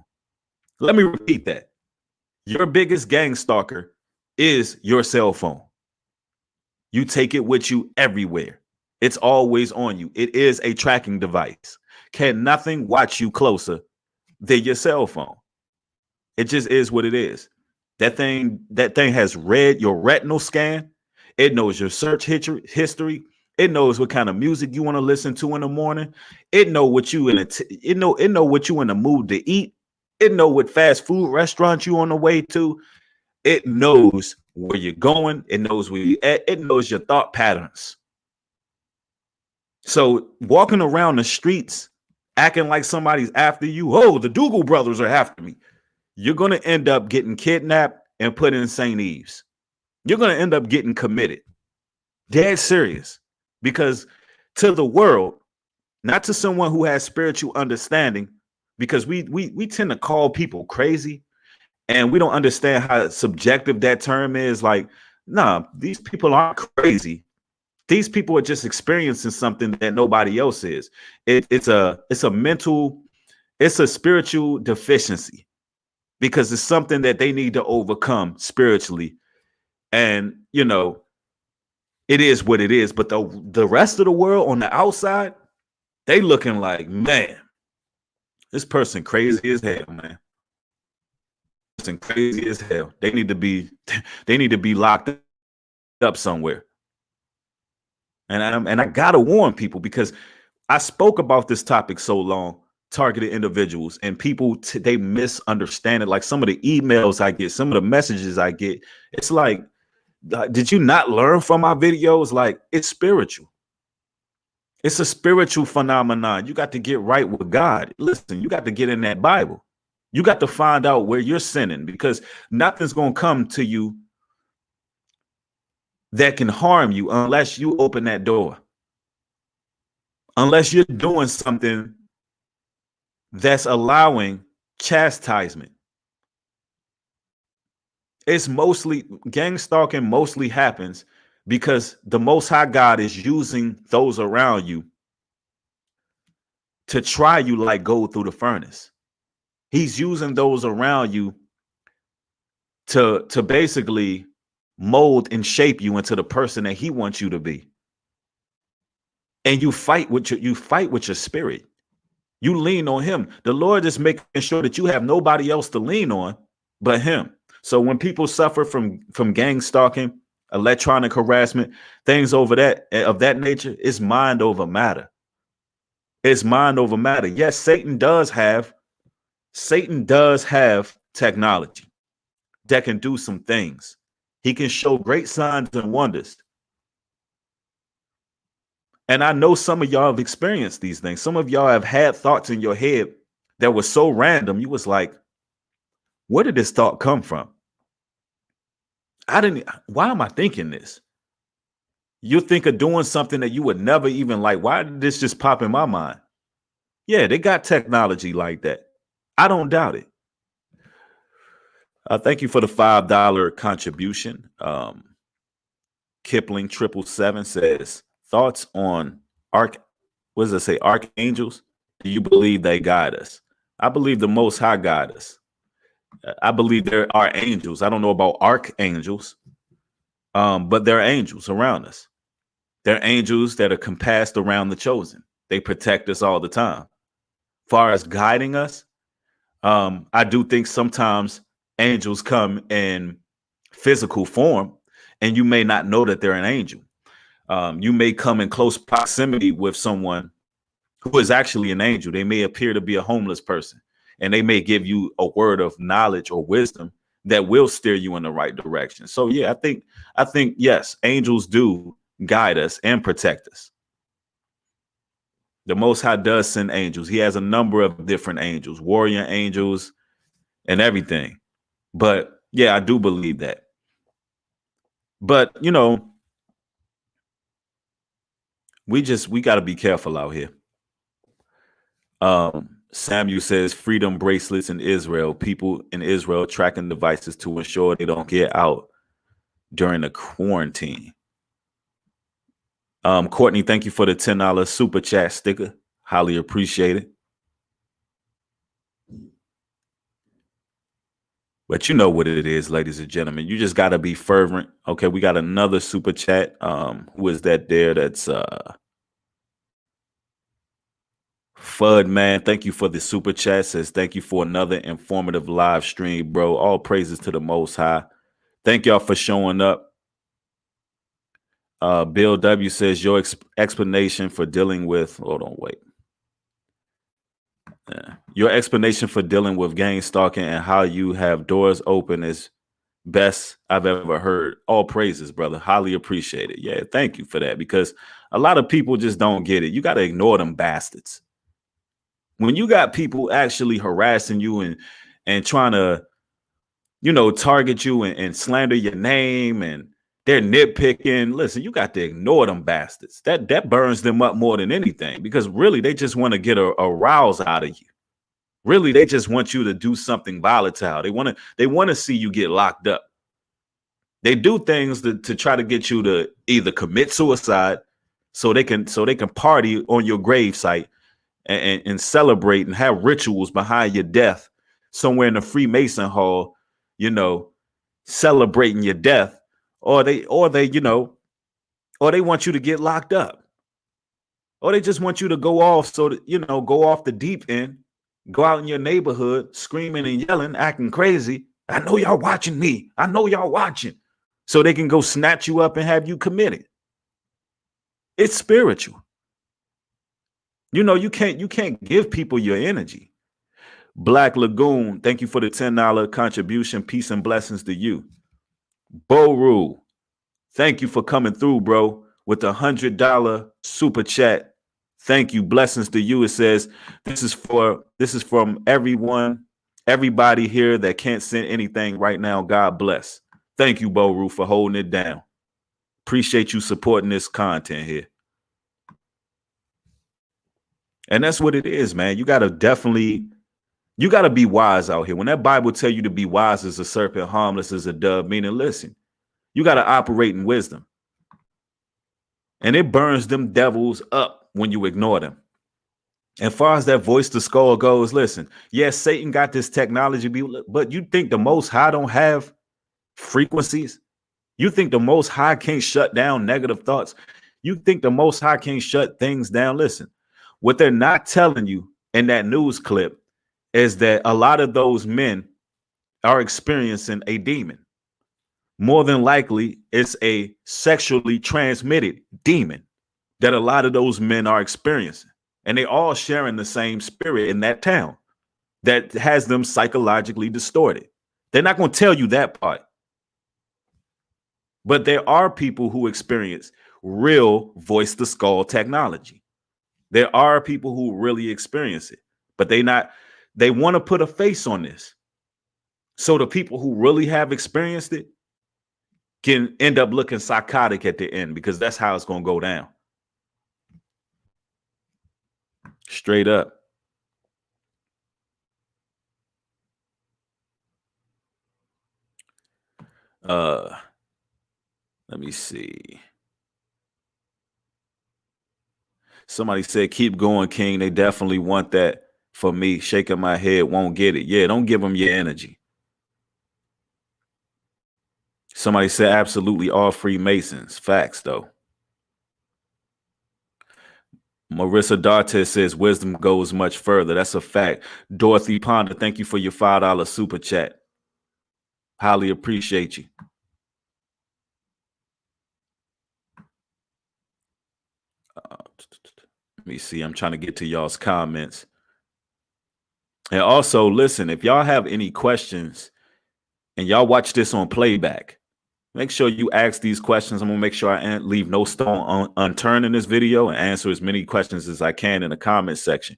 S1: Let me repeat that. Your biggest gang stalker is your cell phone. You take it with you everywhere. It's always on you. It is a tracking device. Can nothing watch you closer than your cell phone? It just is what it is. That thing has read your retinal scan. It knows your search history. It knows what kind of music you want to listen to in the morning. It know what you it know what you in the mood to eat. It know what fast food restaurant you on the way to. It knows where you're going. It knows where you at. It knows your thought patterns. So walking around the streets acting like somebody's after you. Oh, the Dougal brothers are after me. You're going to end up getting kidnapped and put in St. Eve's. You're going to end up getting committed. Dead serious. Because to the world, not to someone who has spiritual understanding, because we tend to call people crazy and we don't understand how subjective that term is. Like, nah, these people aren't crazy. These people are just experiencing something that nobody else is. It's a mental, it's a spiritual deficiency, because it's something that they need to overcome spiritually. And, you know, it is what it is. But the rest of the world on the outside, they looking like, man, this person crazy as hell, man. This person crazy as hell. They need to be locked up somewhere. And I gotta warn people, because I spoke about this topic so long, targeted individuals, and people they misunderstand it. Like some of the emails I get, some of the messages I get, it's like, did you not learn from my videos? Like, it's spiritual. It's a spiritual phenomenon. You got to get right with God. Listen, you got to get in that Bible. You got to find out where you're sinning, because nothing's going to come to you that can harm you unless you open that door. Unless you're doing something that's allowing chastisement. It's mostly, gang stalking mostly happens because the Most High God is using those around you to try you like gold through the furnace. He's using those around you to basically mold and shape you into the person that he wants you to be. And you fight with your spirit. You lean on him. The Lord is making sure that you have nobody else to lean on but him. So when people suffer from gang stalking, electronic harassment, things of that nature, it's mind over matter. It's mind over matter. Yes, Satan does have technology that can do some things. He can show great signs and wonders. And I know some of y'all have experienced these things. Some of y'all have had thoughts in your head that were so random. You was like, where did this thought come from? Why am I thinking this? You think of doing something that you would never even like. Why did this just pop in my mind? Yeah, they got technology like that. I don't doubt it. Thank you for the $5 contribution. Kipling 777 says, thoughts on archangels? Do you believe they guide us? I believe the Most High guide us. I believe there are angels. I don't know about archangels, but there are angels around us. They're angels that are compassed around the chosen. They protect us all the time. Far as guiding us, I do think sometimes angels come and physical form, and you may not know that they're an angel. You may come in close proximity with someone who is actually an angel. They may appear to be a homeless person, and they may give you a word of knowledge or wisdom that will steer you in the right direction. So yeah, I think yes, angels do guide us and protect us. The Most High does send angels. He has a number of different angels, warrior angels and everything. But yeah, I do believe that. But you know, we got to be careful out here. Samuel says freedom bracelets in Israel, people in Israel tracking devices to ensure they don't get out during the quarantine. Courtney, thank you for the $10 super chat sticker. Highly appreciate it. But you know what it is, ladies and gentlemen. You just got to be fervent. Okay, we got another super chat. Who is that there? That's Fud, man. Thank you for the super chat. Says thank you for another informative live stream, bro. All praises to the Most High. Thank y'all for showing up. Bill W says your explanation for dealing with. Hold on, wait. Your explanation for dealing with gang stalking and how you have doors open is best I've ever heard. All praises, brother. Highly appreciate it. Yeah, thank you for that, because a lot of people just don't get it. You got to ignore them bastards. When you got people actually harassing you and trying to, you know, target you and slander your name, and they're nitpicking, listen, you got to ignore them bastards. That burns them up more than anything, because really they just want to get a rouse out of you. Really, they just want you to do something volatile. They want to see you get locked up. They do things to try to get you to either commit suicide so they can party on your gravesite and celebrate and have rituals behind your death somewhere in the Freemason Hall, you know, celebrating your death, or they want you to get locked up, or they just want you to go off so that, you know, go off the deep end. Go out in your neighborhood screaming and yelling, acting crazy. I know y'all watching me. I know y'all watching. So they can go snatch you up and have you committed. It's spiritual. You know, you can't give people your energy. Black Lagoon, thank you for the $10 contribution. Peace and blessings to you. Bo Rule, thank you for coming through, bro, with a $100 super chat. Thank you. Blessings to you. It says, this is from everybody here that can't send anything right now. God bless. Thank you, Bo Roo, for holding it down. Appreciate you supporting this content here. And that's what it is, man. You got to be wise out here. When that Bible tell you to be wise as a serpent, harmless as a dove, meaning, listen, you got to operate in wisdom. And it burns them devils up when you ignore them. As far as that voice to skull goes, listen, yes, Satan got this technology, but you think the Most High don't have frequencies? You think the Most High can't shut down negative thoughts? You think the Most High can't shut things down? Listen, what they're not telling you in that news clip is that a lot of those men are experiencing a demon. More than likely, it's a sexually transmitted demon that a lot of those men are experiencing. And they all sharing the same spirit in that town that has them psychologically distorted. They're not going to tell you that part. But there are people who experience real voice to skull technology. There are people who really experience it, but they want to put a face on this. So the people who really have experienced it can end up looking psychotic at the end, because that's how it's going to go down. Straight up. Let me see. Somebody said, keep going, King. They definitely want that for me. Shaking my head, won't get it. Yeah, don't give them your energy. Somebody said, absolutely all Freemasons. Facts, though. Marissa Dartes says wisdom goes much further. That's a fact. Dorothy Ponder, thank you for your $5 super chat. Highly appreciate you. Let me see. I'm trying to get to y'all's comments. And also, listen, if y'all have any questions and y'all watch this on playback, make sure you ask these questions. I'm going to make sure I leave no stone unturned in this video and answer as many questions as I can in the comment section.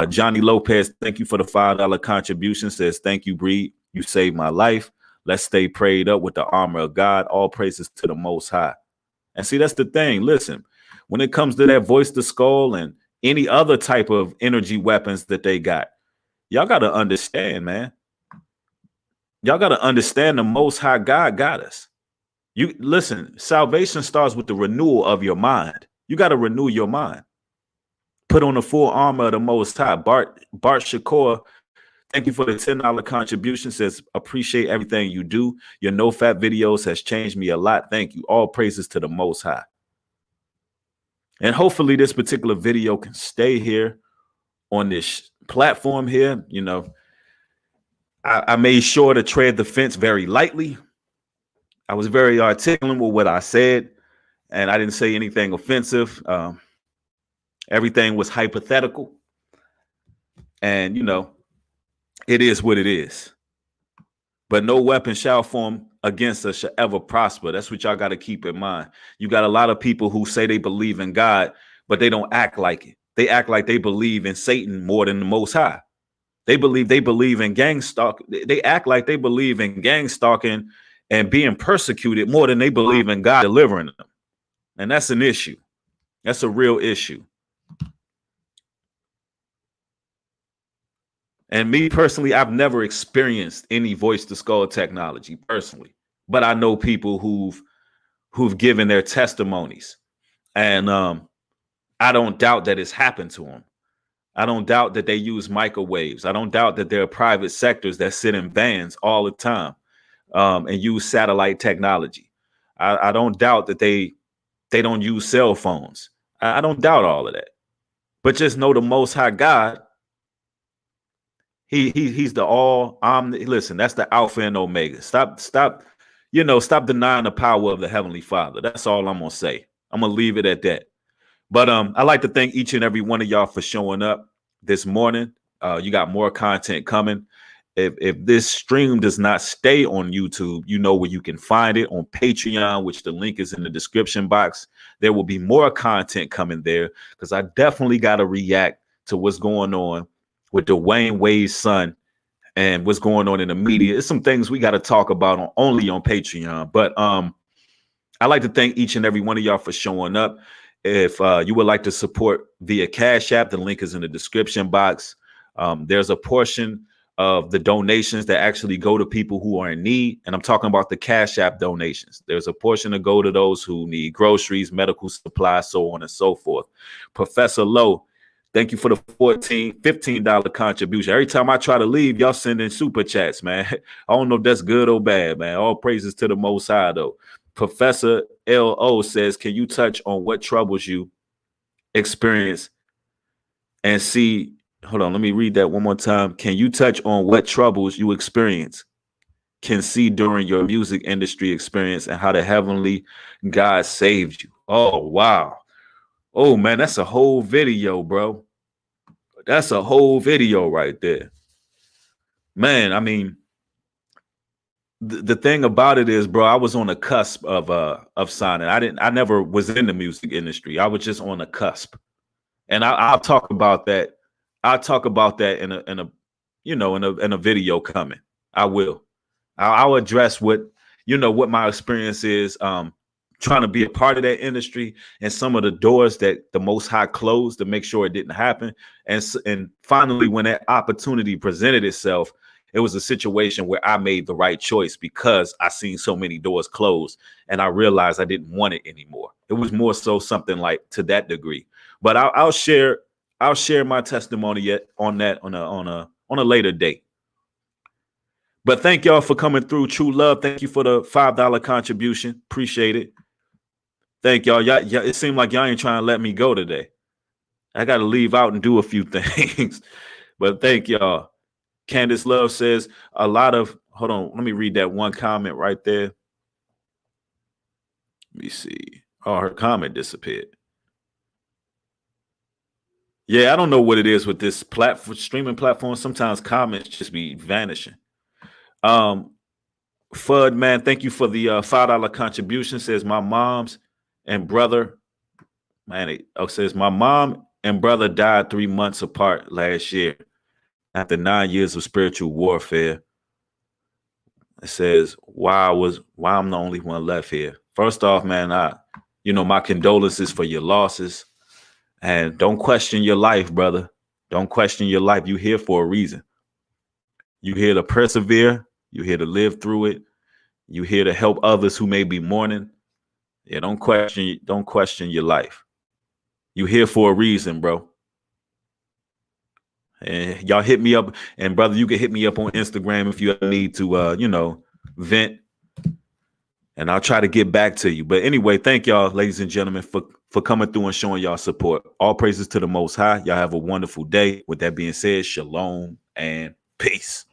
S1: Johnny Lopez, thank you for the $5 contribution. Says, thank you, Breed. You saved my life. Let's stay prayed up with the armor of God. All praises to the Most High. And see, that's the thing. Listen, when it comes to that voice to skull and any other type of energy weapons that they got, y'all got to understand, man. Y'all got to understand the Most High God got us. You listen, salvation starts with the renewal of your mind. You got to renew your mind. Put on the full armor of the Most High. Bart Shakur, thank you for the $10 contribution. Says, appreciate everything you do. Your no fat videos has changed me a lot. Thank you. All praises to the Most High. And hopefully this particular video can stay here on this platform here. You know, I made sure to tread the fence very lightly. I was very articulate with what I said, and I didn't say anything offensive. Everything was hypothetical. And, you know, it is what it is. But no weapon shall form against us shall ever prosper. That's what y'all got to keep in mind. You got a lot of people who say they believe in God, but they don't act like it. They act like they believe in Satan more than the Most High. They believe in gang stalk. They act like they believe in gang stalking and being persecuted more than they believe in God delivering them. And that's an issue. That's a real issue. And me personally, I've never experienced any voice to skull technology personally, but I know people who've given their testimonies, and I don't doubt that it's happened to them. I don't doubt that they use microwaves. I don't doubt that there are private sectors that sit in vans all the time and use satellite technology. I don't doubt that they don't use cell phones. I don't doubt all of that. But just know the Most High God, he's the all listen, that's the Alpha and Omega. Stop denying the power of the Heavenly Father. That's all I'm gonna say. I'm gonna leave it at that. But I'd like to thank each and every one of y'all for showing up this morning. You got more content coming. If this stream does not stay on YouTube, you know where you can find it on Patreon, which the link is in the description box. There will be more content coming there because I definitely got to react to what's going on with Dwayne Wade's son and what's going on in the media. It's some things we got to talk about only on Patreon. But I'd like to thank each and every one of y'all for showing up. If you would like to support via Cash App, the link is in the description box. There's a portion of the donations that actually go to people who are in need. And I'm talking about the Cash App donations. There's a portion to go to those who need groceries, medical supplies, so on and so forth. Professor Lowe, thank you for the $15 contribution. Every time I try to leave, y'all send in super chats, man. I don't know if that's good or bad, man. All praises to the Most High, though. Professor L.O. says, can you touch on what troubles you experience and see? Hold on, let me read that one more time. Can you touch on what troubles you experience, can see during your music industry experience, and how the Heavenly God saved you? Oh, wow. Oh, man, that's a whole video, bro. That's a whole video right there. Man, I mean, the thing about it is, bro, I was on the cusp of signing. I never was in the music industry. I was just on the cusp. And I'll talk about that. I'll talk about that in a video coming. I will. I'll address what my experience is trying to be a part of that industry and some of the doors that the Most High closed to make sure it didn't happen. And finally, when that opportunity presented itself, it was a situation where I made the right choice because I seen so many doors closed and I realized I didn't want it anymore. It was more so something like to that degree. But I'll share my testimony on that on a later date. But thank y'all for coming through. True Love, thank you for the $5 contribution. Appreciate it. Thank y'all. Y'all, it seemed like y'all ain't trying to let me go today. I got to leave out and do a few things. But thank y'all. Candace Love says hold on, let me read that one comment right there. Let me see. Oh, her comment disappeared. Yeah, I don't know what it is with this platform, streaming platform. Sometimes comments just be vanishing. Fudd, man, thank you for the $5 contribution. Says my mom's and brother, man, says my mom and brother died 3 months apart last year after 9 years of spiritual warfare. It says why I'm the only one left here. First off, man, my condolences for your losses, and don't question your life, brother. Don't question your life. You're here for a reason. You're here to persevere. You're here to live through it. You're here to help others who may be mourning. Yeah, don't question your life. You're here for a reason, bro. And y'all hit me up. And brother, you can hit me up on Instagram if you need to vent. And I'll try to get back to you. But anyway, thank y'all, ladies and gentlemen, for coming through and showing y'all support. All praises to the Most High. Y'all have a wonderful day. With that being said, shalom and peace.